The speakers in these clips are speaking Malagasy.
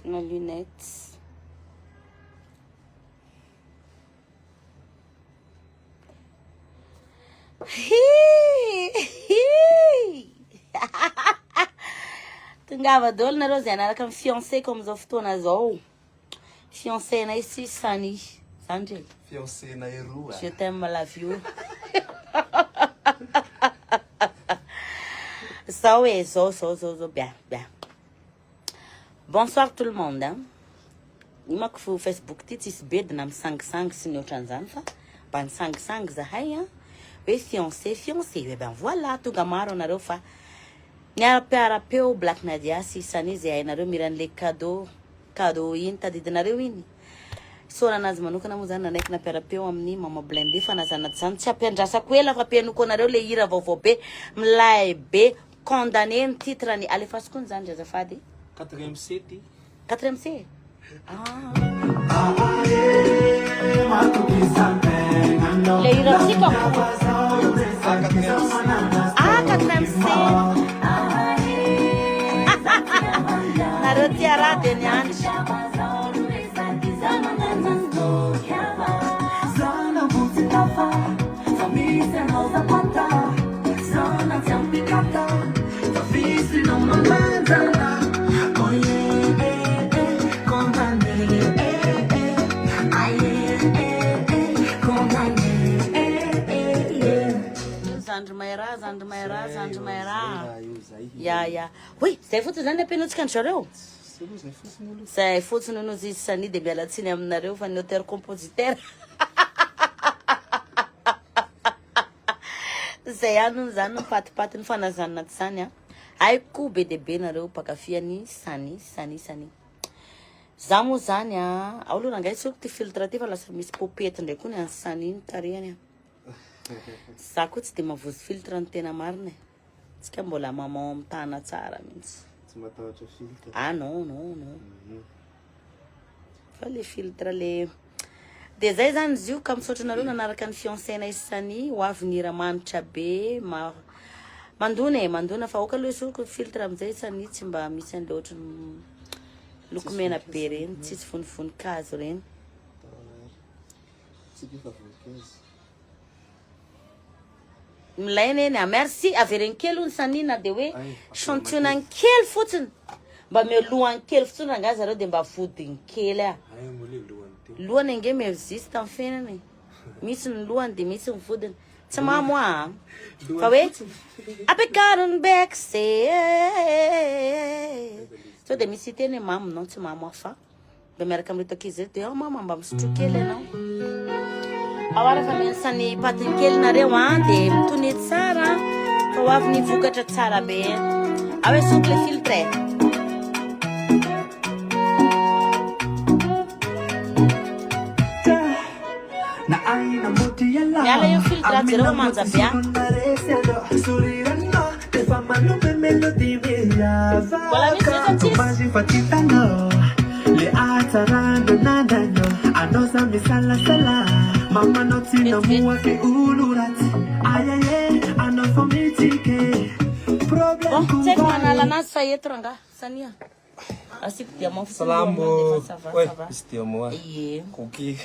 Nos lunettes. Tungava dole na Rosiana, ela kan fiancé como os oftonas ou fiancé na esse sani, Sanjay. Fiancé na rua. Je t'aime la vie. So bien. Bonsoir tout le monde. Hein? Ima kufu Facebook titis bed nam sang sinyo transanfa. Ban sang za haya. We fiancé. Ben voilà tout gamaro na rofa. Nya para peu Black Nadia si sanize ay na ro miran le cadeau inta di na rewini. Sora nas manuka na muzana nek na para peu amni mama blendi fa na sana tsancha pendrasa kwela fa pe nuko na ro le ira vovobe mlai be condamné en titre ni alifas kun zanja za fadi. 4e C. 4e C. Ah. Le ira si ko. Ah, 4e C. Narotiara de nyanchi. Zandmaira. Ja. Ui, stai fototrany ampianao tsikanisareo? Zay fotsiny nos izy sani de mialatsiny aminareo fa ny auteur compositeur. Zay ano zany nipatipaty ny fanazanina ty zany a. Haiko be deabe nareo pakafiany sani. Za moa zany a, ao aloha rangahy tsoko ty filtre ty fa lasa misy popety ndray koa ny any sani ny tarehany a. Za koa tsy de mavozy filtre ny tena marina. Tsika mbola maman amitana tsara mihitsy. Tsy matahotra filtre. Ah non. Fa le filtre le de zay zany izy io ka misaotra nareo nanaraka ny fiancé na isany ho avy ny ramanitra be mandona fa oka aloha iso filtre amizay sany tsy mba misy an'le ohatrany lokomena be reny tsy voninkazo reny. Tsy bifa voninkazo. Milaina eny merci avereny kely ony sanina de hoe chantionany kely fotsiny mba mialohany kely fotsiny rangahy zareo de mba vodiny kely a. Lohany ange miexiste amin'ny fiainany. Misy ny lohany de misy ny vodiny. Tsy mamoa. Fa hoe apekarony bekse. So de misy teny mama non tsy mamoa fa. Mba miaraka amin'ny tokizy de mama mba misotro kely anao. Awara fa mensany patiny kely nareo de mitony tsara fa ho avy ny vokatra tsara be. Awe souple filtre. Yala io filtra zero manza bia. Voilà le atarando nadano anosa misala sala mama notina muake ulurati ayaye anofomitike problem check manala nas fayetranga sania asip dia mau salamu oi istia moa koki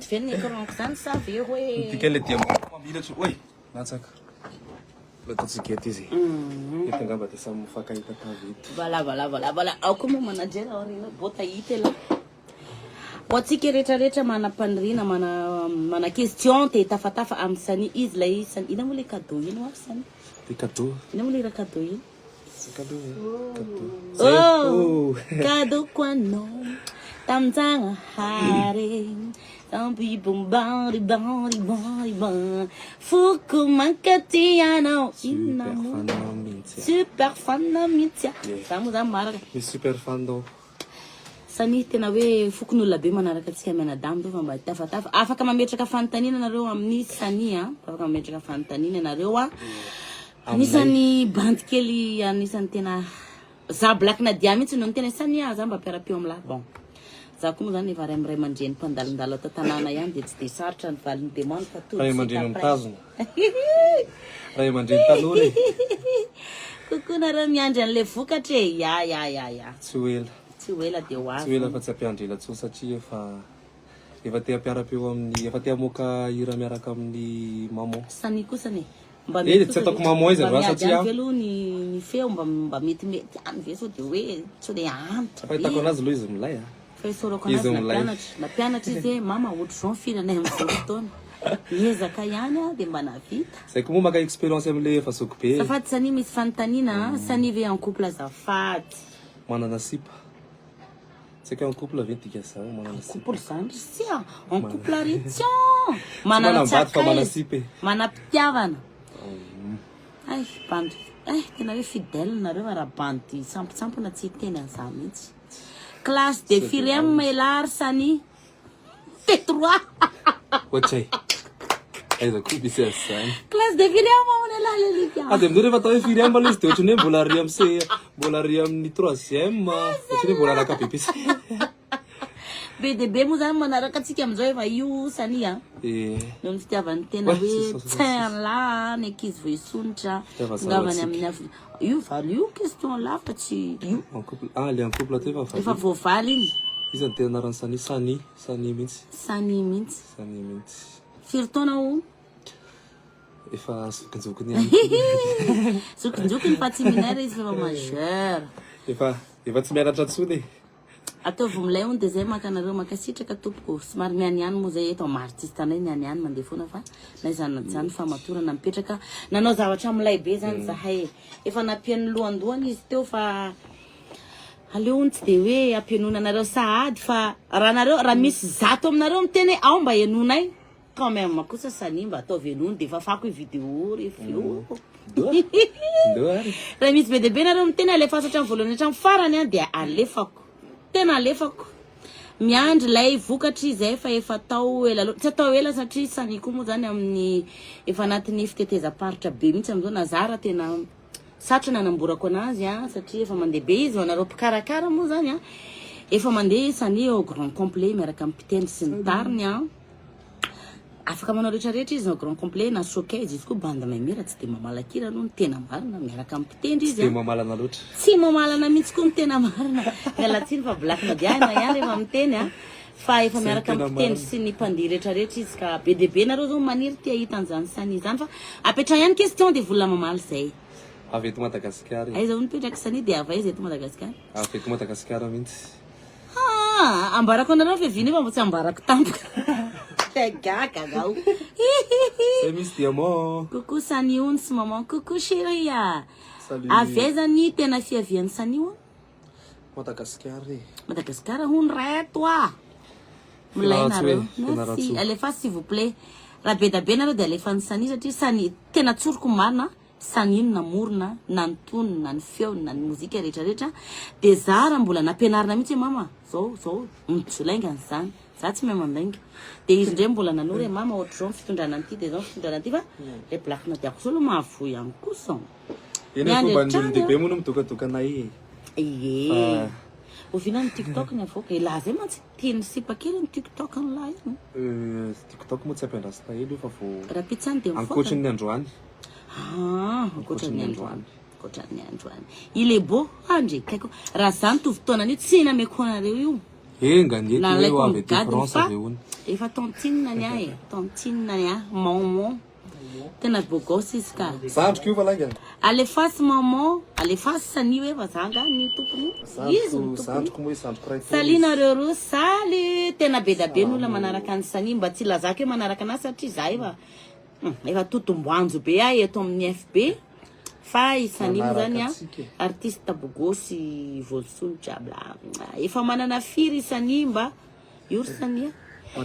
feni kono kan sa vero e tikele dia mabila tu oi natsaka Let's Itanga bata sa mufakaita kavit. Bala. Au como manager orina bota itela. Watike reta mana pandrina mana question te tafatafa amsani isla isan ina mule cadeau ino afsani. Te cadeau. Ina mule ra cadeau ino. Cadeau. Oh, cadeau quando tamzanga hare. Tampi bombari Fuku mankatiano super fan na mitia Samu da maraga super fan do Sani tena we fuku no labe manaraka tsika mena dambo fa mba tafatafa afaka mametraka fantanina nareo amin'ny sania afaka mametraka fantanina nareo Anisany band kely anisany tena za Black Nadia mitsy no tena Sania za mba piarapio amla bon za koa zany efa ray mandreny mpandalindalo ato tanàna ihany dia tsy dia sarotra ny valiny demande fa tout ray mandreny mitazona ray mandreny tanora kokoa nareo miandry an'le vokatra e ya tsy hoela tsy hoela dia ho tsy hoela fa tsy ampiandrela tso satria efa te ampiarapeo amin'ny efa te amoaka hira miaraka amin'ny maman sany kosany mba tsy ataoko maman izy aloha satria velo ny feo mba metimety any ve sao dia hoe sao dia antitra fahitako anazy aloha izy milay fa isorako anazy na mpianatra izy mama ohatry zao firanay amin'ny fotoana miezaka ihany dia mba navita zay koa moa maka expérience am'le efa soko be safady sani misy fanontaniana sani ve en couple azafady manana sipa tsy haiko en couple ve tika zao manana sipa couple zany sia en couple arition manana fa manana sipa manam-pitiavana ay bandy tena hoe fidèle nareo raha bandy sampotsampona tsy hiteny an'izany mihitsy classe de firème melary sany T3 ohatray aiza koa misy azany classe de firème on est là les liga dia amin'io rehefa atao hoe firème aloha izy dia ohatrany hoe mbola ry amin'ny mbola ry amin'ny troisième ohatrany hoe mbola alaka bebisy be de be moa zany manaraka atsika amin'izao efa io sany noho ny fitiavany tena hoe tsainla ny ankizy vo isonitra ngavany amin'ny afo io valy io question la fa tsy io le en couple ato efa voavaly iny izy ny tena anarany sany mihitsy firy taona o efa zokinjokiny ihany zokinjokiny fa tsy minara izy efa majeur efa tsy mianatra tsony ataovy milay ony dia zay makanareo makasitraka tompoko somary mianiany moa zay eto martiste anay nianiany mandeha foana fa na izany famatorana mipetraka nanao zavatra milay be zany zahay efa nampian'ny lohandohany izy teo fa aleo ony tsy dia hoe ampianonanareo sahady fa raha misy zato aminareo miteny ao mba enonay quand même kosa sany mba ataovy enony dia fafako i vidéo refio raha misy be deabe nareo miteny alefa satria voalohany hatramy farany dia alefako tena alefako miandry lay vokatra izay fa efa atao ela tsy atao ela satria sany koa moa zany amin'ny efa anatin'ny fiteteza-paritra be mihitsy amin'izao nazara tena satrotra nanamborako anazy satria efa mandeha be izy anareo mpikarakara moa zany efa mandeha sany au grand complet miaraka amin'ny mpitendry sy ny tariny afaka manao rehetrarehetra izy au grand complet na showcase izy koa bande mamira tsy dia mamalakira aloha ny tena marina miaraka amin'ny mpitendry izy mamalana loatra tsy mamalana mihitsy koa ny tena marina mialatsiny fa Black Nadia na ihany rehefa miteny fa efa miaraka amin'ny mpitendry sy ny mpandihy rehetrarehetra izy ka be dia be nareo zao maniry tia hitan'izany sany izany fa apetra ihany question dia volona mamaly zay avy eto Madagasikara aiza ony petraka sany dia avy aiza eto Madagasikara avy eto Madagasikara mihitsy ambarako anareo fa viny efa mbo tsy ambarako tampoka gaga gao c'est misy diamant coucou sany ony sy maman coucou chérie avy aiza ny tena fiavian'ny sany io Madagasikara hony reto milay nareo merci alefa s'il vous plaît raha be da be nareo dia alefa ny sany satria sany tena tsoroko marina sany ino namorona na ny tonony na ny feony na ny mozika rehetrarehetra dia za raha mbola nampianarina mihitsy mama zao mitsolaingany zany za tsy mahay mandainga dia izy ndray mbola nanoro mama ohatry zao fitondrana an'ity dia zao fitondrana an'ity fa le Black Nadia koa zao mahavoy ihany kosa eny fomba ny olon-dehibe moa no mitokatokanay ovina ny TikTok ny avoaka ilaza mantsy teny sipa kely ny TikTok an'lahy TikTok moa tsy ampiandrasina ely io fa raha pitsany dia ankoatry ny androany ankoatran'ny androany il est beau ndraiky haiko raha zany tovi-taonany io tsy nameko anareo io engany ety hoe avy différence avy ony efa tontine ny tontine ny maman tena bogos izy ka zandriko io fa laga alefasy maman alefasy sany hoe fa zanga ny tompony izy ny tompony salinareo roa saly tena be da be n'olona manaraka ny sany mba tsy lazaka hoe manaraka anazy satria za efa totomboanjo be eto amin'ny FB fa isany io zany artiste bogosy volosolotra bla efa manana firy isany mba iory sany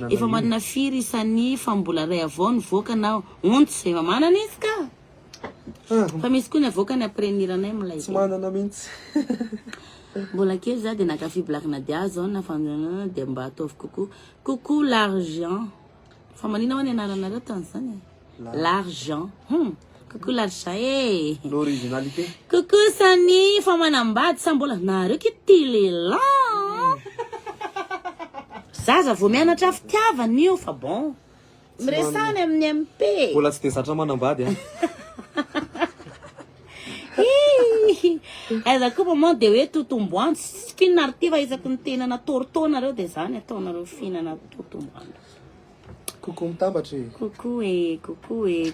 efa manana firy isany fa mbola ray avao ny voaka na ontsy efa manana izy ka fa misy koa ny avoakany aprenir-anay milay tsy manana mihitsy mbola kely za dia nakafy Black Nadia zao na fanjanana dia mba ataovy coucou l'argent fa manina ho any anaranareo tany zany l'argent Coucou Larsa eh. L'originalité. Coucou Sani, fa manambady sa mbola nareo kity lehilahy. Zaza vao mianatra fitiavana io fa bon. Miresany amin'ny MP. Mbola tsy de zatra manambady a. Aiza koa maman de hoe totomboandro fihinana ty fa isaky ny tena natorotona reo de zany ataonareo fihinana totomboandro. Coucou mitambatra e.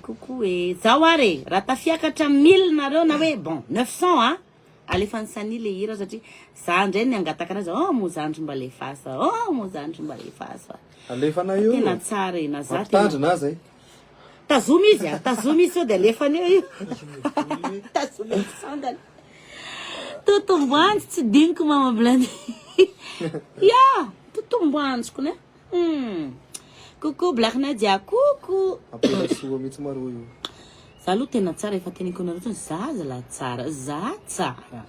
Coucou e. Zao are, raha tafiakatra 1000 nareo na hoe bon 900 a. Alefa Sani le hira satria za ndray ny angataka raza mozandro mba le fasa. Mozandro mba le fasa. Alefana io. Tena tsara e na za tandrina azy. Tazomy izy de alefana io. Tazomy sandal. Totomboandro tsy diniko mama Blandi. Ya, totomboandro né? Coucou Black Nadia, coucou. Apela sua mitsy maro io. Salut tena tsara efa teniko nareo zaza la tsara, za tsara.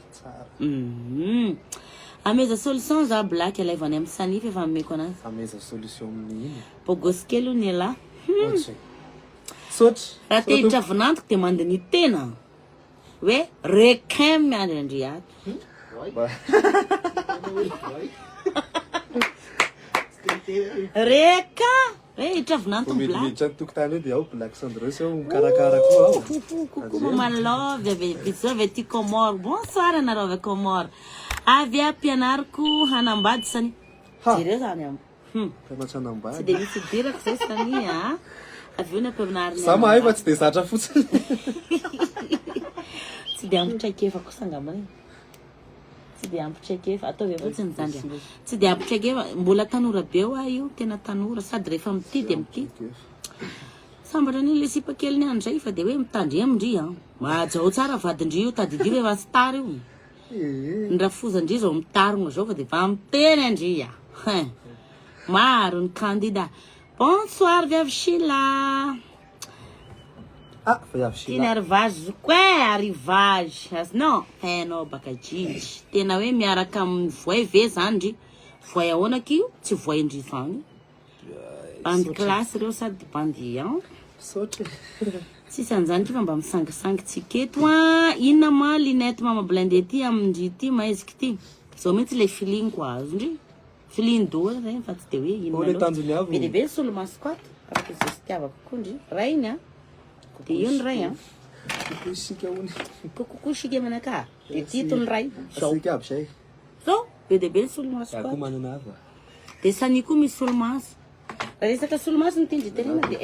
Ameza solution za Black elevany amin'ny Sani efa ameko anazy. Ameza solution amin'ny Pogoskelo ni la. Sotry. Raha te hiditra vinantiko de mandiny tena. Hoe requin miandry andriato. Requin. Hiditra vinantiko Black. Miditra tokotany eo de ao Black Sandreux ao mikarakara koa ao. Coucou maman love, avy aty Comore. Bonsoir anareo avy Comore. Avy ampianariko hanambady Sani. Jereo zany am. Mpianatra hanambady. Tsy de misy dirako zay Sani a. Avy eo nampianarina. Sa mahay fa tsy de zatra fotsiny. Tsy de ampitraikefa kosa angambany. Tsy de ampitraikefa ataovy fotsiny zany. Tsy de ampitraikefa mbola tanora be eo io tena tanora sady rehefa mity. Sambatra ny le sipa kely ny andray fa de hoe mitandry amindry a. Majao tsara vadindry io tadidio efa star io. Ndrafozandry zao mitarogna zao fa de fa miteny andry a. Maro ny candidat. Bonsoir viavy Sheila. Viavy Sheila. Tena arrivage quoi arrivage. Non, hainao baka jinjy. Tena hoe miaraka amin'ny voay ve zandry. Voay ahoana kio tsy voaindry zany. Bandy classe reo sady bandy Sotry. Sisy an'izany ty fa mba misangisangy tsiketo a. Inona ma linette mama Blandi ty amindry ty maiziky ty. Zao mihitsy le feeling ko azondry. Feeling doa regny fa tsy de hoe inona Ole tanjony avy. Be de be solomaso koato. Afaka izay sy tiavako kondry. Ray iny a. De io ny ray a. Coucou sika ony. Coucou sika manaka. De titony ray. Zao. Sika aby say. Zao. Be de be solomaso Ako koato. manana avy. De Sani koa misy solomaso. Raha resaka solomaso ny tindry terena de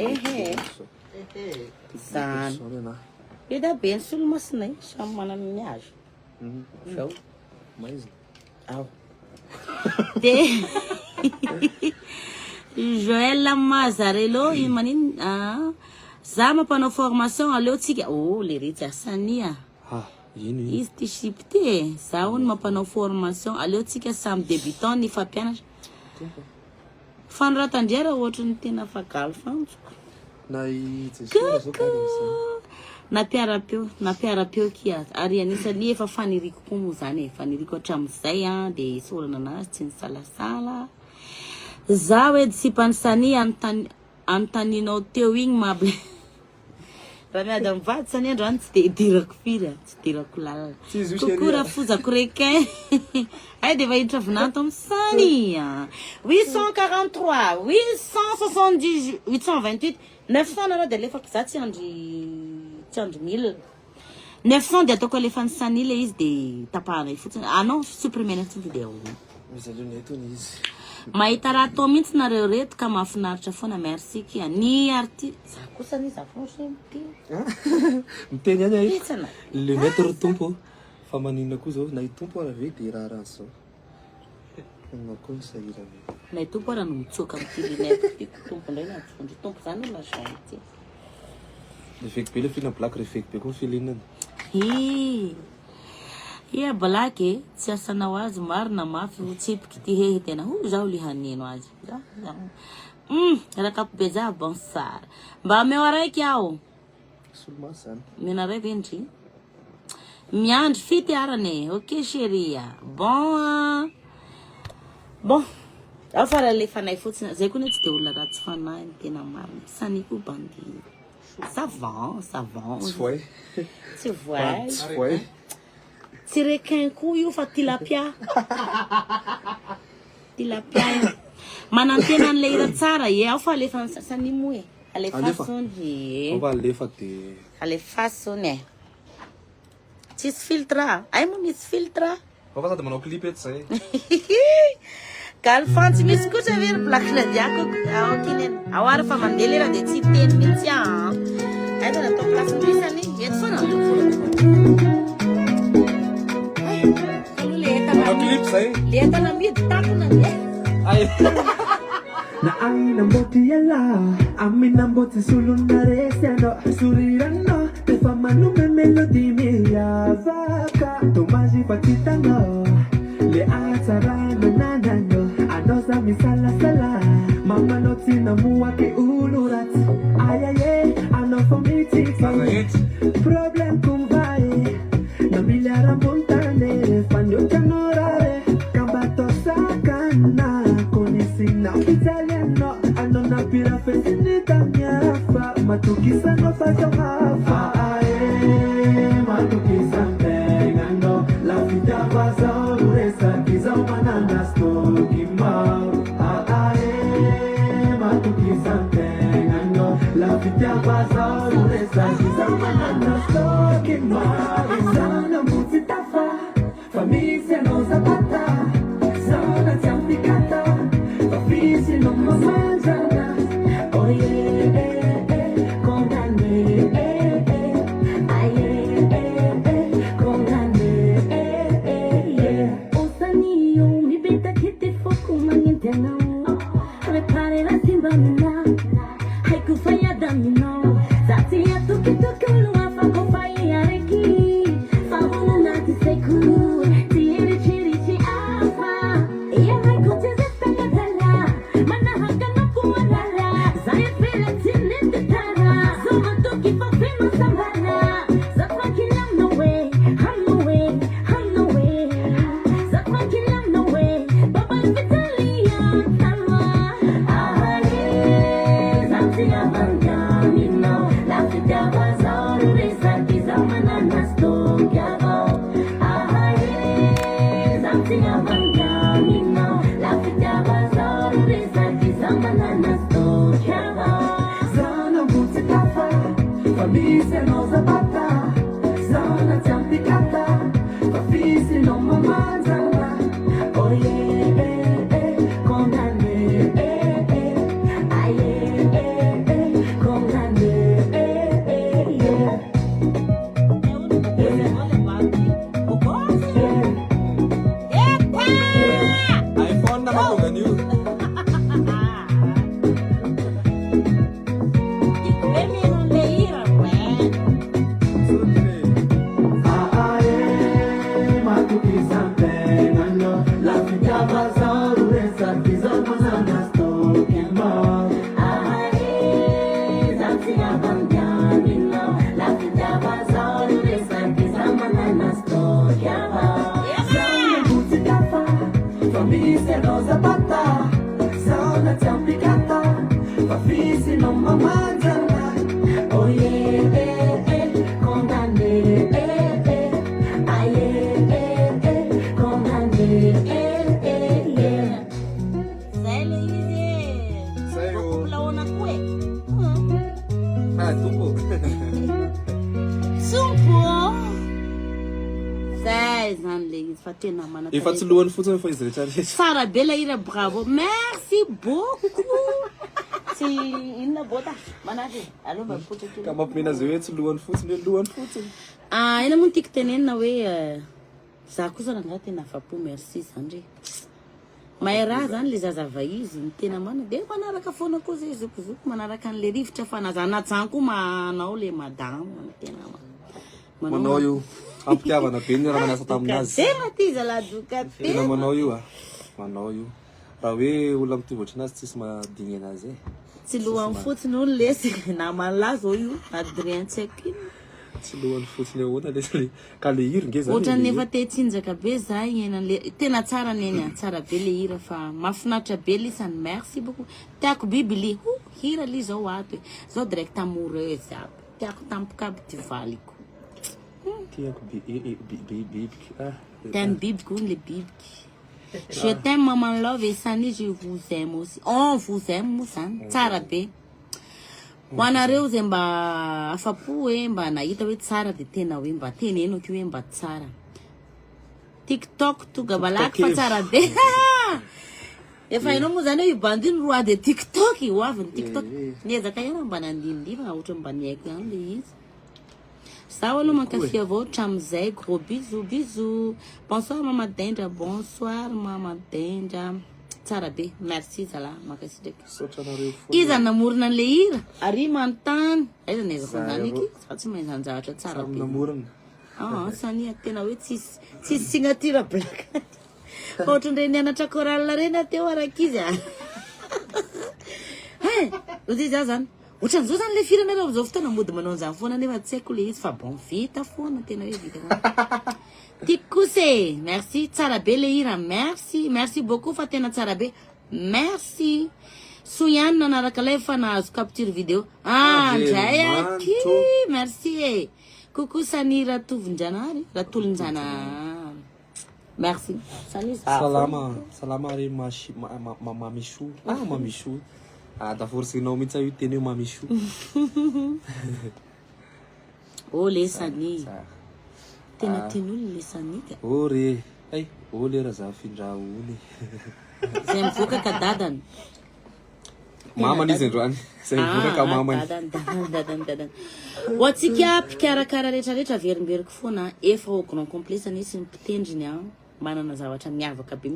zany. Be da be ny solomasonay. Samy manana ny azy. Zao. Maizina. Ao. De Joël Mazarello manino za mampanao formation aleo tsika le retsy Sani a. Ino izy ty ship ty za hono mampanao formation aleo tsika samy débutant ny fampianatra. Fanoratandrera ohatra ny tena fagaly fantsoko. Napiara-peo kia ary anisany efa faniriko koa moa zany faniriko hatramin'izay a de sorana anazy tsy nisalasala. Za hoe disipany Sani anotaninao teo igny mable. Raha miady mivady Sani androany tsy de idirako firy tsy dirako lalana. Coucou rafozako requin. Ay de va hiditra vinanto amin'ny Sani 843 870 828 900 nareo de alefako za tsy andry 1000 900 de ataoko alefan'ny Sani le izy de tapahana fotsiny non supprimer fotsiny video. Mahita raha atao mihitsy nareo reto ka mahafinaritra foana merci kia ny artiste za kosa ny zafonso miteny any ay le maître tompo fa maninona koa zao na itompo ara ve de raha zao nakony sahirana na itompo ara no mitsoka amin'ny lunette ty tompo ndray na tsondry tompo zany la chanty le fake be le fina black refake be koa filinana ia Black tsy asanao azy marina mafy tsipiky ty hehy tena zao lihanino azy rakapobe za bonsar mba meo araiky ao solomasana mena ray vendry miandry fity arane ok chérie bon afara le fanay fotsiny zay koa tsy de olona ratsy fanahy tena marina Sani koa bandi Ça va. Tsy voay. Tsy voay. Tsy voay. Tsy requin koa io fa tilapia. Manantena an'ilay hira tsara aho fa alefa sasany moe. Alefasony. Va alefa de alefasony. Tsisy filtre. Ay mo misy filtre. fa sady manao clip eto zay. Galfantsy misy kosa very black ladiako kinen. Awara fa mandeha lera de tsy teny mihitsy ay tana atao place misany eto foana. Manao clip zay. Le tana midy takona le. Ay. Na aina mboti yala amina mboti suluna resiano surirano te famanume melodi mia vaka tomaji patitano le atarano nanano anosa misala sala mama notina muake ulurat ayaye anofomiti problem kumbai na milara montane fanyo chanorare kambato sakana konisina italiano anona pira fesinita miafa matukisa no fajo hafa matukisa tengano la vida pasa uresa kiza manana stokima matukisa tengano la vida pasa uresa kiza manana stokima sana mutitafa famiglia no zapata sana tiampicata fafisi no mamanjana oh yeah condamné condamné yeah osanio mi beta che te foco manintena repare la simbamina hai ku faya damino zati ya tuki tuki luwa fa ko faya reki fa wono na ti seku ti eri chiri chi afa ya hai ku te zesta katala mana haka no kuwalala zaya fela tinende tara zoma tuki fa fema sambana zakwa kilam no way I'm no way zakwa kilam no way baba vitalia talwa zati ya bangamino la fita bazoro resaki zamana nasto kyavo zati ya bangamino la fita bazoro resaki zamana nasto kyavo zana mutikafa famiglia no zapata zana tiampicata fafisi no mamanzana oh yeah condamné condamné yeah iPhone na makuha niyo. Famiglia no zapata, zona tiampicata, fafisi no mamanjana, oh yeah, condamné, condamné, yeah. Sa'yo. Tumbo. Efa tsy lohany fotsiny fa izy rehetra rehetra. Sara be la hira bravo. Merci beaucoup. Tsy inona bota manahy alova mipotra Ka mampimena zay hoe tsy lohany fotsiny hoe lohany fotsiny. Ina moa tiako tenenina hoe za kosa raha tena afapo merci zandry. Mahay raha zany le zazava izy ny tena mana de manaraka foana koa zay zokozoko manaraka an'le rivotra fa nazanaty zany koa manao le madame tena Manao io ampitiavana be ny raha manasa taminazy. Tena ty zaladoka Tena manao io manao io. Raha hoe olona mitovy ohatranazy tsisy madigny anazy tsy lohany fotsiny olo lesy namany lahy zao io Adrien Tseky tsy lohany fotsiny ahoana lesy ka le hira nge zany. Ohatrany nefa te tsinjaka be za le tena tsara neny tsara be le hira fa mafinaritra be lisany merci beaucoup tiako biby li hira li zao ato zao direct amoureuse aby tiako tampoka aby ty valiko tiako bibiky tiany bibiky hono le bibiky je t'aime maman love et Sani je vous aime aussi on vous aime moa zany tsara be ho anareo zay mba afapo hoe mba nahita hoe tsara de tena hoe mba tenenako hoe mba tsara TikTok toga malaky fa tsara be efa hainao moa zany hoe ibandiny roi de TikTok io avy ny TikTok niezaka ihany mba nandinindivana ohatra mba nihaiko ihany le izy zaho aloha mankafy avao hatramizay gros bisous bonsoir mama Dendra bonsoir mama Dendra tsara be merci zala makasidraky iza namorona an'le hira ary manontany aiza niezako zany eky za tsy mahay zany zavatra tsara be Sani tena hoe tsisy signature black ohatrandre nianatra chorale reny teo arakizy ozy za zany ohatran'izao zany le firanareo zao fotoana mody manao an'izany foana nefa tsy haiko le izy fa bon vita foana tena hoe vita tikose merci tsara be le hira merci beaucoup fa tena tsara be merci Soyane nanaraka lay fa nahazo capture vidéo ndray aky merci coucou Sani Ratovin-Janary Ratolin-Janary merci Sani salama re mamichou mamichou da forsinao mihitsy io teny mamichou oh le Sani tena tian'olona le Sani ka re le raha za findraha ony zay mivoaka ka dadany mamany izy androany zay mivoaka ka mamany dadany hoatsika mpikarakara rehetrarehetra verimberiko foana efa au grand complet Sani sy mpitendriny manana zavatra miavaka be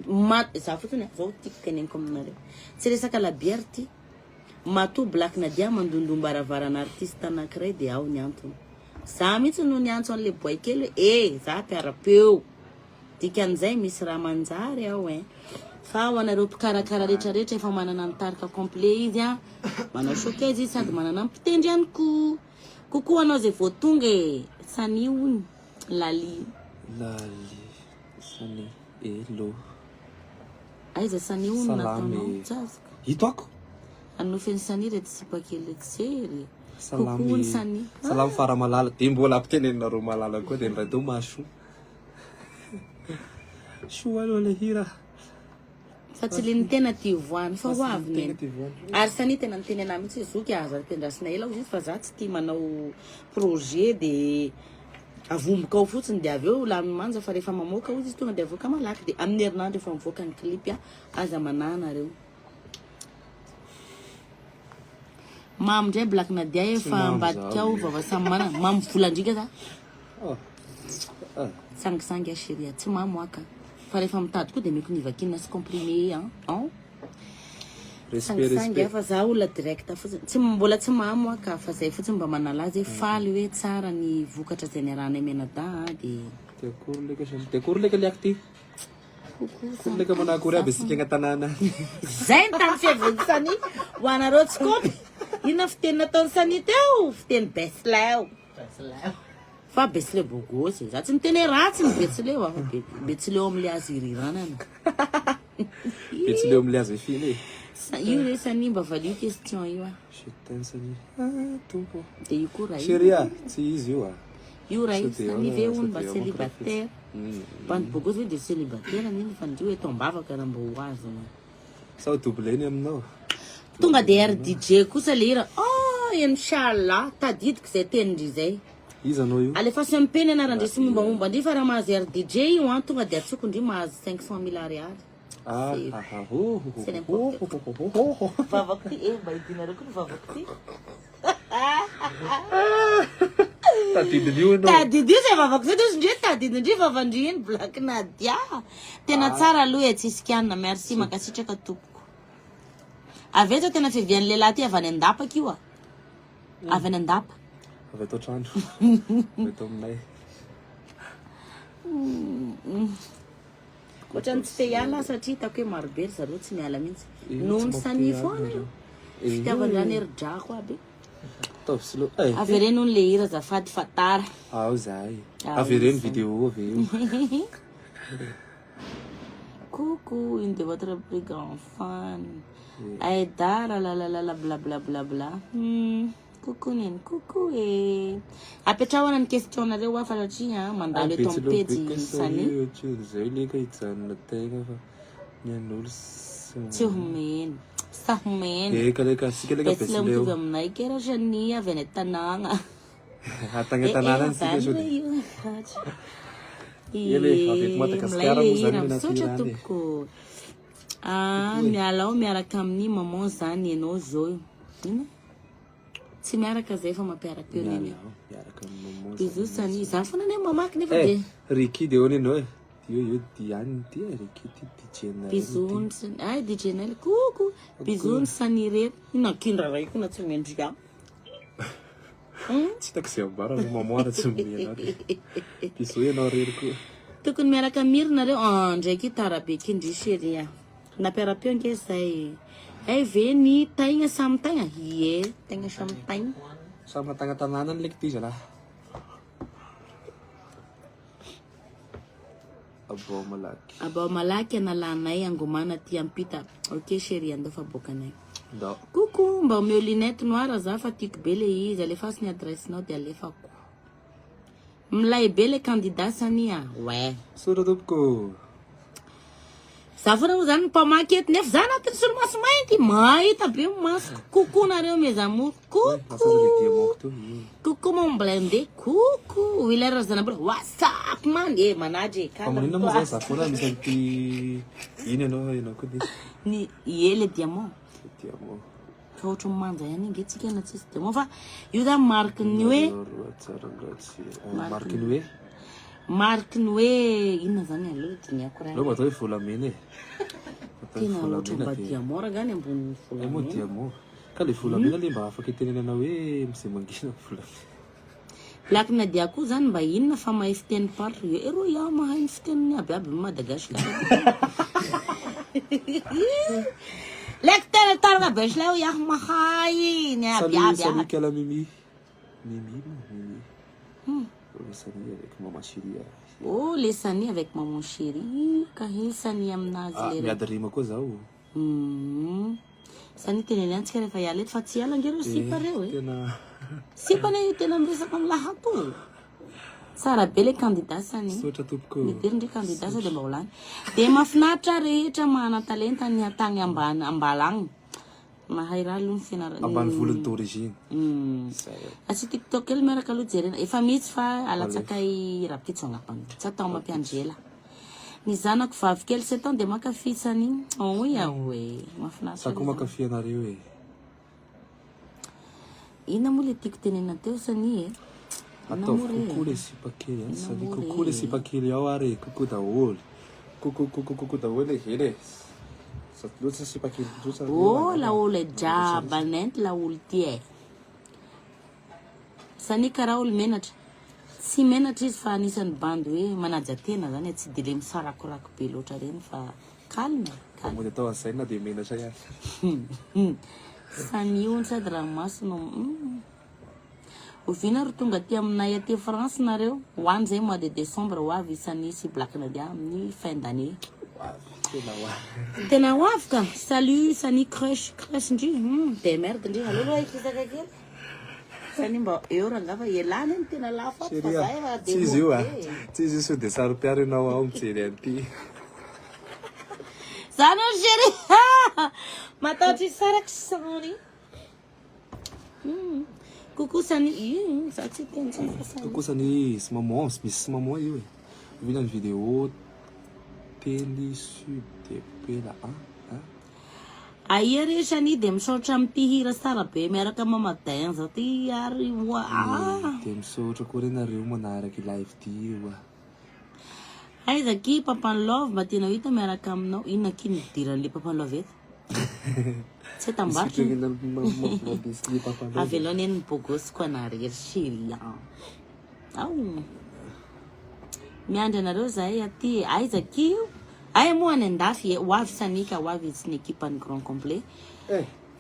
za fotsiny zao tiako teneniko aminareo tsy resaka labiary ty mato Black Nadia mandondombaravara artiste anankiray de ao ny antony za mihitsy no ny antso an'le boy kely za piarapeo dikan'izay misy raha manjary ao fa ho anareo mpikarakara rehetrarehetra efa manana nitarika complet izy manao showcase izy sady manana mpitendry ihany kokoa anao zay voatonga Sani ony lali Sani hello aiza Sani ony nataonao tsazaka hitako anofeny Sani reto sipakely tsery salamy Sani salamy fara malala de mbola ampitenenareo malala koa de ndray teo maso soa aloha le hira fa tsy le ny tena ty voany fa ho avy neny ary Sani tena ny teny anah mihitsy zoky azo ampiandrasina ela izy fa za tsy tia manao projet de avomboka ao fotsiny de avy eo la manja fa rehefa mamoaka izy tonga de avoaka malaky de amin'ny herinandro efa mivoaka ny clip aza mananareo mamindray Black Nadia efa ambadika ao vava samy manana mamy volandrika za sangisangy chérie tsy mamoaka fa rehefa mitady koa de meko nivakina sy comprimé sangisangy fa za olona direct fotsiny tsy mbola tsy mamoaka fa zay fotsiny mba manala azy faly hoe tsara ny vokatra zay niarahana menada de tekory leka liako ty leka manakory aby sika agnatanana zay ny tamy fiavony Sani ho anareo tsy kopy ina fiteny nataony Sani teo fiteny Besleo fa Besleo bogosy za tsy miteny ratsy ny Besleo fa Besleo amle azy iriranana Besleo amle azy finy io re Sani mba valio question io Sani tompo de io koa raha chéria tsy izy io raha Sani ve ony mba célibataire bany bogosy hoe de célibataire niny fa ndreo hoe tombavaka raha mba ho azy sao doubleny aminao tonga de RDJ kosa le hira inchallah tadidiko zay tenindry zay izy anao io alefa sy ampeny anarandre sy mombamomba ndry fa raha mahazo RDJ io tonga de atsokondry mahazo 500 000 ariary vavako ty mba idinareo koa ny vavako ty tadidiny zay vavako zay ndre tadidindry vavandry iny Black Nadia tena tsara aloha tsisy kianina merci makasitraka tompoko avy eo zao tena fivian'ny lehilahy ty avy any andapaka io avy any andapa avy ato trano avy ato aminay ohatrany tsy te hiala satria hitako hoe marobe ry zareo tsy miala mihitsy noho ny Sani foana io fitiavandrany hery-drako aby avy reny ony le hira zafady fatara ao zahay avy reny vidéo avy eo coucou, une de votre plus grand fan. Aïdara, la, bla, bla, bla, bla. Coucou, Nen, coucou, et... Après, on a une question, on a des wafs à la chia, mandale le tempête, Sani. Tuhmin. Sahmin. Peslam tu gamnay, kera jania, venetananga. Hatang-tananan sila siya. Mialao miaraka amin'ny maman zany ianao zao. Ino? Tsy miaraka zay fa mampiaraka eo neny. Izy sany za fona ne mamaky nefa de. Ricky de one no. Io Diane ty Ricky ty Dijenel. Bizony ai Dijenel coucou. Bizony sany reto. Ina kindra ray kuna tsy mendrika. Tsy taxi ambara no mamoara tsy mena. Iso ianao rery koa. Tokony miaraka mirina ndraiky tarabe kindry chéria. Napiarapeo nke zay. Ay ve ny taigna samy taigna? Ie, taigna samy taigna. Sama tanga-tanàna ny lekty zala. Abao malaky analanay angomana ty ampita. Ok chérie andao fa bokanay. Ndao. Coucou, mba omeo lunette noire za fa tiako be le izy alefaso ny adressinao de alefako. Milay be le candidat sania. Ouais. Sura tompoko. Za fona mo zany mpamaky eto nefa za anatin'ny solomaso mainty mahita be maso. Coucou nareo mes amours. Coucou. Coucou mon blindé. Coucou. Wilera zanabra. WhatsApp man. Manaje. Pamanina mo zay za fona misy anty ino ianao ko dis. Ni le diamant. Diamant. Ka ohatra manja ihany inge tsika na tsisy diamant fa io zany marque ny hoe marque ny hoe marque ny hoe inona zany aloha diniako raha. Lo matao hoe volamena e. Tena ohatra mba diamant raha gany ambony volamena. Mo diamant. Ka le volamena le mba afaka itenenana hoe misy mangina volamena. Lakina diako zany mba inona fa mahay fiteny party ero yaho mahay fiteny abiaby Madagasikara. Lecteur targa besh lao yaho mahay ni abiaby. Salut kala Mimi. Mimi. Sani avec maman chérie. Oh, les Sani avec maman chérie. Kahi Sani aminazy le. Miady rima koa zao. Sani teneny antsika rehefa hiala eto fa tsy hiala ngereo sipa reo e. Tena Sipa ne tena miresaka amin'ny lahato. Sara be le candidat Sani. Sotra tompoko. Midiry ndray candidat sa de mba holany. De mahafinaritra rehetra mana talenta ny atagny ambalagny. Mahay raha aloha ny fianarana. Ambany volony d'origine. Asi TikTok kely miaraka aloha jerena. Efa misy fa alatsaka i rapitsonga pan. Tsy atao mampianjela. Ny zanako vavy kely 7 ans de makafy Sani. Oh yawe, mafinaritra. Sako makafy anareo e. Ina mo le tiako tenena teo Sani e. Atao coucou les sipakely. Sani coucou les sipakely ao are. Coucou daholo. Coucou daholo hele. Oh, la olo jabanent la ultie. Sani kara olo menatra. Si menatra izy fa anisan'ny bandy hoe manaja tena zany tsy de le misarakorako be loatra reny fa calme. Mo de tao asaina de menatra ihany. Sani io sady ranomasina. Ovina ro tonga aty aminay aty France nareo. Hoany zay mois de décembre ho avy Sani sy Black Nadia amin'ny fin d'année. Tena hoavy ka. Salut Sani crush ndry. De merde ndry alolo ay kisaka kely. Sani mba eo rangafa ielana ny tena lafa fa zay va de. Tsy io Tsy io so de saro-piaro ianao ao mijery anty. Zano chéri. Mataotry saraka sany. Coucou Sani. Ça tsy teny Sani. Coucou Sani, sy maman, misy maman io e. Vina ny vidéo télé sud de pela Aia re Sani de misaotra amity hira tsara be miaraka mamadin zao ty ary de misaotra koa re nareo manaraky live ty io aiza ki Papan Love mba tena hita miaraka aminao inona ki nidiran'le Papan Love eto tsy tambaratra avelao neny ny bogosy koa narery chéri miandry anareo zahay aty aiza ki io ay moa any andafy hoavy Sani ka hoavy izy ny équipe ny grand complet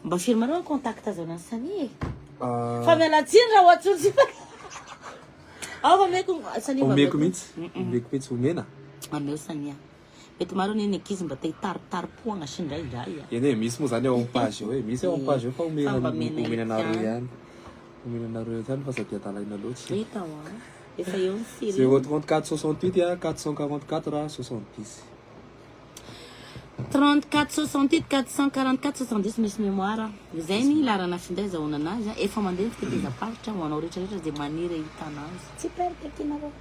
mba firmareo contact azao na Sani fa mialatsiny raha ohatsy fa meko Sani omeko mihitsy omena ameo Sani mety maro ny ankizy mba taritarpoagna sindraindray eny misy moa zany ao amin'ny page hoe misy ao amin'ny page hoe fa omenanareo ihany omenanareo zany fa sady atalaina loatra hita efa eo ny siri 034 68 444 70 34 68 444 70 misy mémoire zay ny larana finday zahoana anazy efa mandeha fitezam-paritra ho anao rehetrarehetra zay maniry hitanazy tsy pertekinareo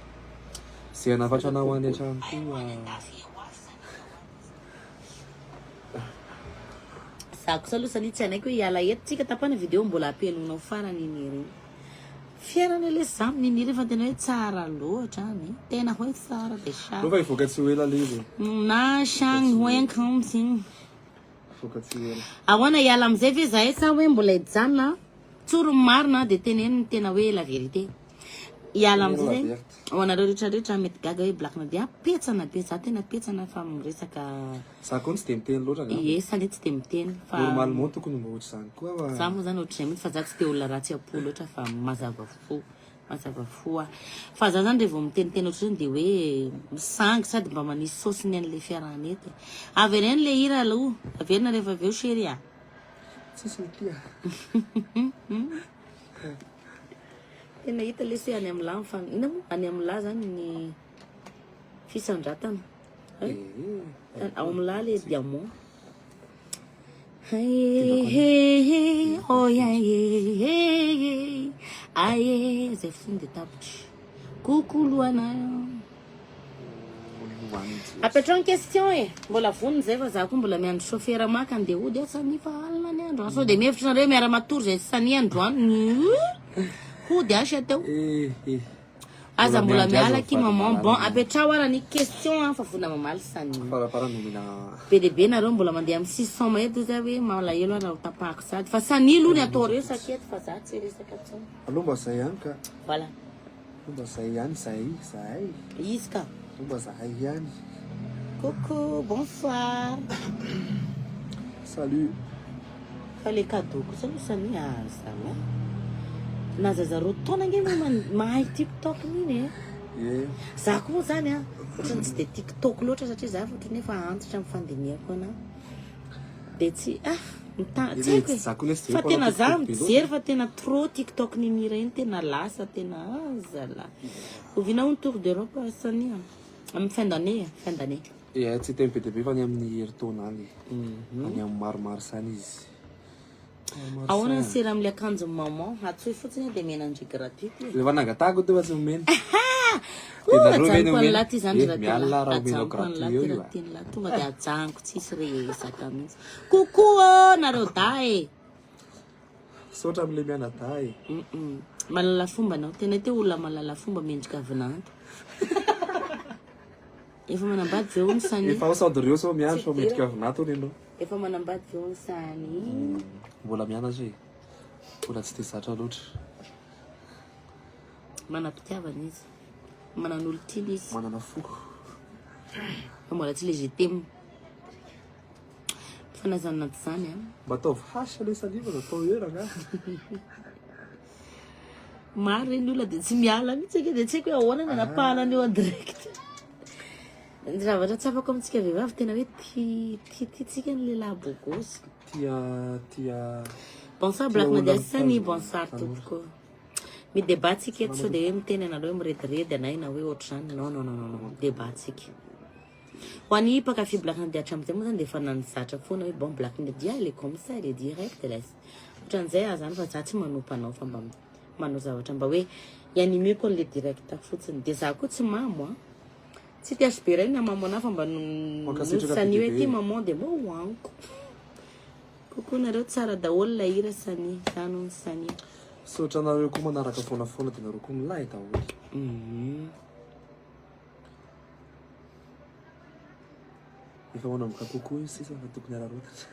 zay anafatrana ho any an-trano koa zako sa aloha sany tsy anaiko hoe hiala eto tsika tapana video mbola ampianonao farany iny fiainana le zamy niniry fa tena hoe tsara loatra ny tena hoe tsara de sa lo fa ivoaka tsy ho ela le izy na shagny hoenkam zigny ivoaka tsy ho ela ahoana hiala amizay ve zahay sa hoe mbola hijanona tsoro marina de teneny tena hoe la vérité hiala amizay zay ho anareo rehetrarehetra mety gaga hoe blakina dia petsana be za tena petsana fa miresaka za koa tsy de miteny loatra ie sany tsy de miteny fa normalement tokony mba ohatry zany koa za moa zany ohatr'izay mihitsy fa za tsy de olona ratsy apo loatra fa mazava fo fa za zany rehefa miteniteny ohatr'izany de hoe misangy sady mba manisy saosiny an'le fiarahanety avy any any le hira aloha averina rehefa aveo chéri a tsisy mitia tena hita le se any amin'ny lahy fa ina moa any amin'ny lahy zany ny fisandratana ao amin'ny lahy le diamant aye zay fosiny de tapitry kokoloanayo apetrano question e mbola voniny zay fa za koa mbola miandro chauffeur maka andeha ody sanifa alina ny androany sao de mihevitra nareo miara matory zay sany androany ody asy ateo aza mbola mialaky maman bon apetrao ara ny question fa vona mamaly sany be dehibe nareo mbola mandeha amin'ny 600 maeto zay hoe malahelo ara tapahako sady fa sany aloha ny atao reo saketo fa za tsy resaka tsony aloha mba zay ihany ka voilà mba zay ihany zahay izy ka mba zahay ihany coucou bonsoir salut fa le cadeau ko sany sany azana na zazaro taona nge mahay tiktok niny za koa moa zany ohatrany tsy de tiktok loatra satria za ohatrany efa antitra mifandiniako ana de tsy fa tena za mijery fa tena trop tiktok ninira iny tena lasa tena azala ovinao ny tour d'Europe sany amin'ny fin d'année tsy tena be dehibe fa ny amin'ny herintaona any any amin'ny maromaro sany izy ahoana ny sera amin'le akanjo maman atsoy fotsiny de menandry gratuite rehefa nangatahako de fa tsy momena laty zany tonga de ajaniko tsisy resaka mihitsy kokoa nareo da sotra am'le mianada malala fomba anao tena te olona malala fomba mendrika avinanto efa manambady ve ony sany efa sady reo sao miandro fa mendrika avinato ony anao efa manambady ve ony sany mbola mianatra e mbola tsy te zatra loatra manam-pitiavana izy manan'olo tily izy manana fo fa mbola tsy le jetemy fanazanaty zany mba ataovy hasy le saliva atao eranga maro reny olona de tsy miala mihitsy de tsy haiko hoe ahoana ny anapahana eo direct zavatra tsy afako amintsika vehivavy tena hoe tiatsika ny lehilahy bogosy tia bonsoir black madesany bonsoir tompoko midebatsika eto sao de hoe miteny anareo mirediredy anay na hoe ohatra zany non debatsika ho any mpakafy black nadia hatramizay moa zany de efa nanizatra foana hoe bon black nadia il est comme ça il est direct laisse ohatran'izay zany fa za tsy manompo anao fa mba manao zavatra mba hoe ianimeko an'le direct fotsiny de za koa tsy mamo tsy tiasy be regny mamo ana fa mba nosany hoe ty maman de mo hoaniko kokoa nareo tsara daholo la hira sany zany ony sany sotra nareo koa manaraka fonafoana de nareo koa milay daholo efa manamboka kokoa sisa fa tokony ararotatra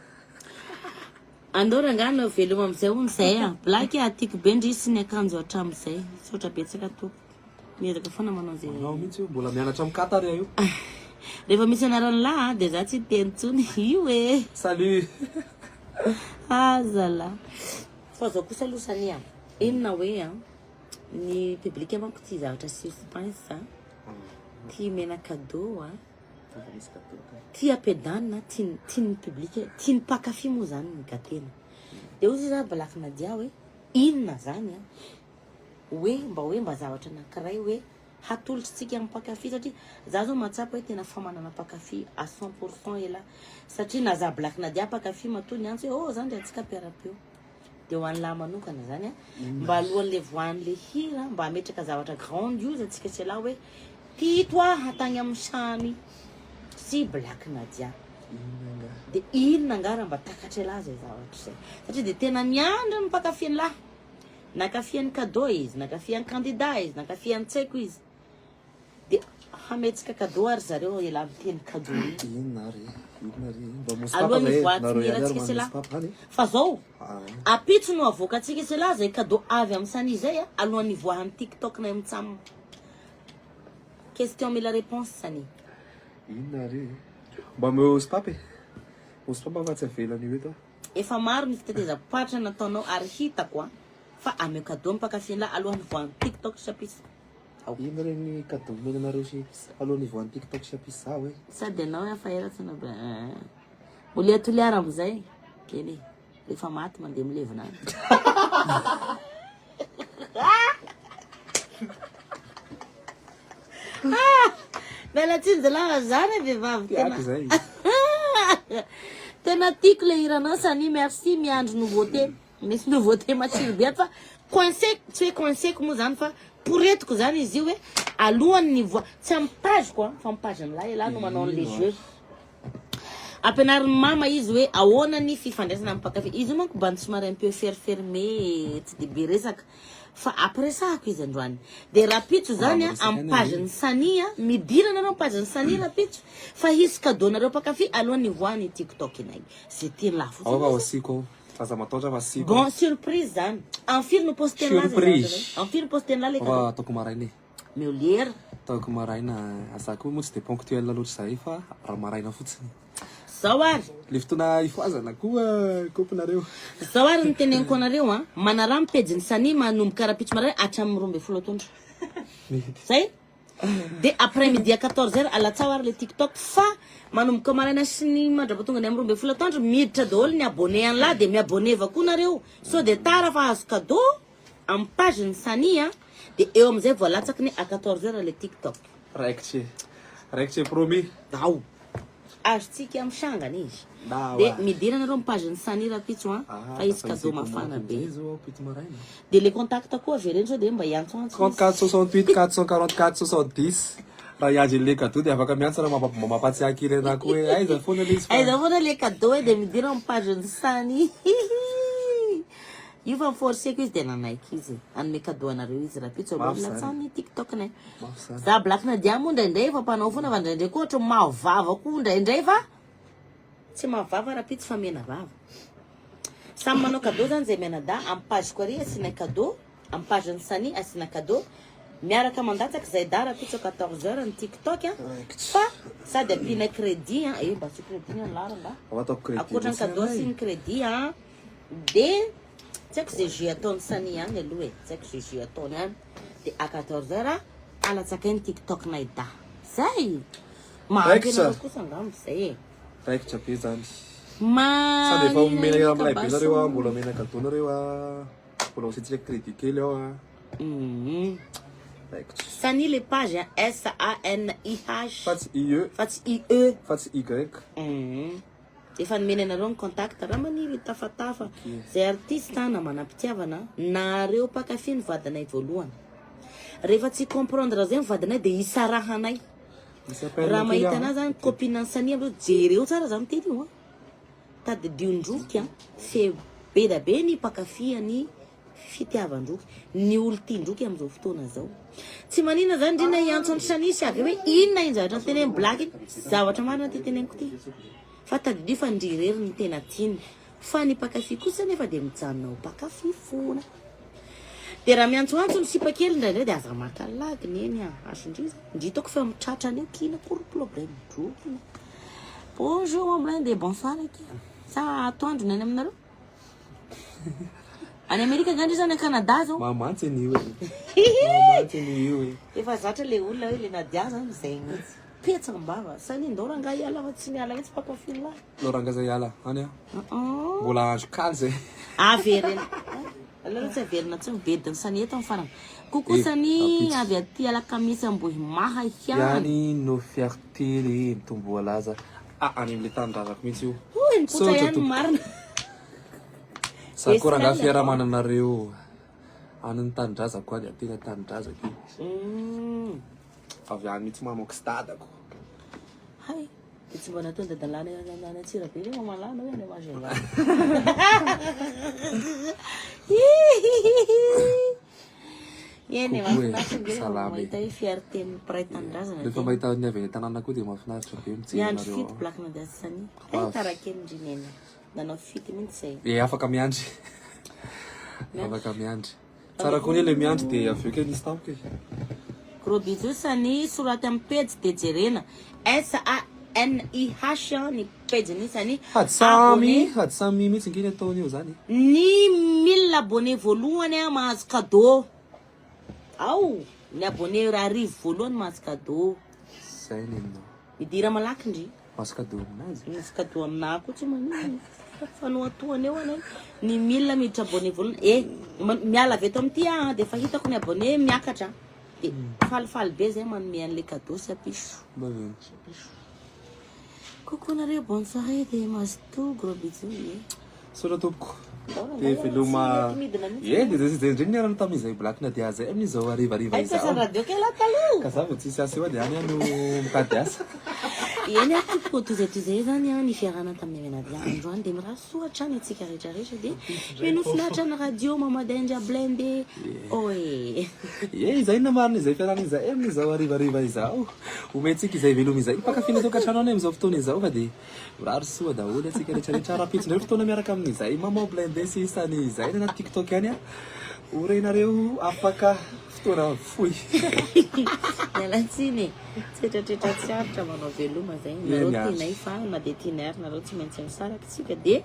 andao rangano veloma amizay ony zay black atiako be ndrisy ny akanjo hatramizay sotra betsaka toko miezaka foana manao zay nao mihitsy io mbola mianatra mikatary io rehefa misy anarany lahy de za tsy teny tsony io e salut azala fa zao kosa aloha sany inona hoe ny public manko ty zavatra suspense ty mena cadeau misy gâteau tia pedana tiany public tiany pakafy moa zany ny gatena de ozy za balaky nadia hoe inona zany hoe mba zavatra anankiray hoe hatolotsika amin'ny pakafy satria za zao matsapa hoe tena famanana pakafy à 100% ela satria na za balaky nadia pakafy matony antsy hoe zany de atsika piarapeo de ho an'lahy manokana zany mba alohan'le voan'le hira mba ametraka zavatra grandiose atsika sy lahy hoe tito hatagny amin'ny samy sy balaky nadia de inona ngara mba takatra elahy zay zavatra zay satria de tena miandra ny pakafy lahy nakafian'ny cadeau izy nakafian'ny candidat izy nakafian'ny tsaiko izy de hametsika cadeau ary zareo ela miteny cadeau inona ry mba alohan'ny voatiniratsika sy lahy fa zao apitso no avoakatsika sy lahy zay cadeau avy amin'ny sany zay alohan'ny voahan'ny TikTok na mitsamo question mais la réponse sany inona ry mba meo spapy fa tsy avelany eto efa maro ny fitatezapoatra nataonao ary hitako fa ameo cadeau mpakafin-lahy alohan'ny voahan'ny TikTok sapisa ino regny cadeau menanareo sy alohan'ny voahan'ny TikTok sapisa za hoe sady anao efa eratsana oliatoliara amizay keny rehefa maty mandeha milevina mialatsiny zalahy zany vehivavy zay tena tiako le hiranao sany merci miandro nouveauté misy nouveauté matsiro be fa coincé tsy hoe coincéko moa zany fa poretiko zany izy io hoe alohan'ny voix tsy amin'ny page quoi fa amin'ny page am'lahy elahy no manao les jeux ampianarin'ny mama izy hoe ahoana ny fifandraisana amin'ny pakafy izy io manko mba somary un peu fermé tsy de be resaka fa apresahako izy androany de rapitso zany amin'ny page ny sania midira nareo page ny sania rapitso fa hisy cadeau nareo pakafy alohan'ny voany TikTok inay c'est tien là osiko aza mataotra fa siko bon surprise zany en firy no posten là en firy posten là les cadeaux ataoko maraina meu lera ataoko maraina azako moa tsy de ponctuel loatra zay fa raha maraina fotsiny zao ary le fotoana ifoazana koa kopinareo zao ary niteneniko anareo manara mipejiny sany manomboka rapitso maray hatramin'ny 12 taondro zay de après midi à 14h alatsao ary le TikTok fa manomboka maraina sy ny mandrapa tonga ny amin'ny 12 taondro miditra daholo ny abonné an'lahy de miabonné avao koa nareo so de tara fa azo cadeau amin'ny page ny sany de eo amizay voalatsaky ny à 14h le TikTok raikitry promis ao azontsika amin'ny sangany izy de midira nareo page ny sany rapitso fa izy cadeau mafana be de le contact koa avereny sao de mba iantso antso 34 68 444 70 raha iady le cadeau de afaka miantso raha mampatsiaky irena koa hoe aiza foana le izy aiza foana le cadeau de midira amin'ny page ny sany io fa miforceko izy de nanaiky izy anome cadeau anareo izy rapitso latsan'ny TikTok nay za blaky nadia moa indraindray fa mpanao foana fa indraindray koa ohatra mahavava koa indraindray fa tsy mahavava rapitso fa mena vava samy manao cadeau zany zay menada amin'ny page koa ry asina cadeau amin'ny page ny sany asina cadeau miaraka mandatsaky zay da rapitso 14h ny TikTok fa sady ampina crédit mba sy crédit ny lara akoatra ny cadeau sy ny crédit de tsy haiko zay jus ataony sany ihany aloha tsy haiko zay jus ataony ihany de à 14h alatsakainy TikTok nay da zay mahampinareo kosa angamba zay raikitra be zany sady efa omena amilay be nareo mbola omena cadeau nareo mbola ositsika crédit kely ao sany le page SANIH fa tsy IE fa tsy IE fa tsy Y efa nomena anareo ny contact raha maniry tafatafa zay artiste na manam-pitiavana nareo pakafy ny vadinay voalohany rehefa tsy comprendre zay vadinay de isarahanay raha mahita anazy zany copine sany amreo jereo tsara za miteny io tady diondroky fe be da be ny pakafiany fitiavandroky ny olo tiandroky amizao fotoana zao tsy manina zany ndrina iantso ny sanisy avy hoe inona iny zavatra nyteneny blaky zavatra marina ty teneniko ty fa tady fa ndrirery ny tena tiany fa ny pakafy kosa nefa de mijanonao pakafy fona de raha miantsoantso ny sipa kely indraindray de aza makalagy neny asondriza ndritako fa mitratrany eo kina kory problème drokina bonjour amlain de bonsoir aky sa atoandro nany aminareo any Amerika zany zany a Canada zao mamantsy an'io mamantsy an'io efa zatra le olona hoe le nadia zany zay mihitsy petsaka mbava sani ndao ranga iala fa tsy miala mihitsy pakafily lahy lorangaza iala any a mbola andro kaly zay averina alalo tsy averina tsy mibediny sany eto amin'ny farany kokosany avy aty alakamisy ambohy maha hiany yani no fierté le mitombo alaza any am'le tanindrazako mihitsy io oy nipotra ihany marina sady koa rangaha fiarahamananareo an'ny tanindrazako any atena tanindrazako io avy any mihitsy mamoky stadako hay de tsy mba nataony dadalana any Antsirabe le mamalana hoe any Majunga eny mahafinaritra hoe fierté mpiray tanindrazana rehefa mahita ny avy any tanàna koa dia mahafinaritra be miandro mijery fito blaky madasany tarakely ndrineny nanao fito mihitsy zay afaka miandry afaka miandry tsara koa ny le miandry dia aveo ke nisy tampoka gros bisous sany soraty amin'ny page de jerena SANIH ny page ny sany hady samy mihitsy nginy ataony io zany ny 1000 abonné voalohany a mahazo cadeau ao ny abonné raha rivo voalohany mahazo cadeau zay nenao midira malaky ndry mahazo cadeau aminazy misy cadeau aminah koa tsy manino fanoatoany eo anay ny 1000 miditra abonné voalohany miala avy eto amin'ity a de fa hitako ny abonné miakatra de falifaly be zay manome an'le cadeau sy apiso coucou nareo bonne soirée de masto gros bisous sola tompoko de veloma de zay ndreny niarana tamin'izay blaky na dia zay amin'izao arivariva izao radio ke la talo ka za vao tsisy asa eo a de any ano mikady asa eny atoko tozay zany a ny fiarana tamin'ny menadiandro any de miraha soatra any atsika rehetrarehetra de menofinahitra ny radio mamadendra blende oe izay namarina izay fiarana izay amin'izao arivariva izao omentsika izay veloma izay mpakafina tokantrano any am'izao fotoana izao fa de mirary soa daholo atsika rehetrarehetra rapitsindreo fotoana miaraka amin'izay mamao blende sy isany izay na tiktok any a orenareo afaka fotoana foy mialatsiny tsetratretra tsy aritra manao veloma zay nareo tianay fa na de tianay ary nareo tsy maintsy misarakytsika de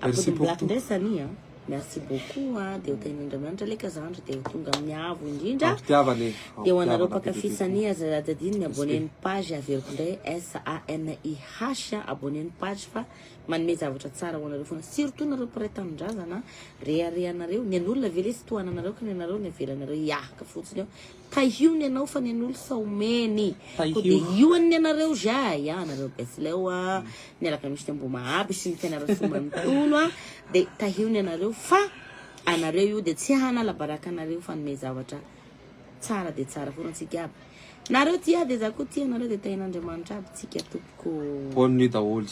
apody blaky ndray sany a merci beaucoup de hotain'Andriamanitra leka zandro de tonga amin'ny avo indrindra de ho anareo pakafisany azadadiny ny abonné-ny page averiko ndray SANIH abonné ny page fa manome zavatra tsara ho anareo foana surtout nareo mpiray tanindrazana reharehanareo ny an'olona vele sy tohananareo ka ny anareo ny avelanareo iahaka fotsiny eo tahiony anao fa ny an'olo saomeny ko de ioany anareo zay anareo besleo a ny alaka misy tambo mahaby sy ny fianareo somanontolo a de tahiony anareo fa anareo io de tsy hanala baraka anareo fa nome zavatra tsara de tsara foana tsika aby nareo tia de za koa tia anareo de tahin'Andriamanitra aby tsika tompoko bonne nuit daholo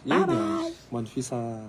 bye bye manifisa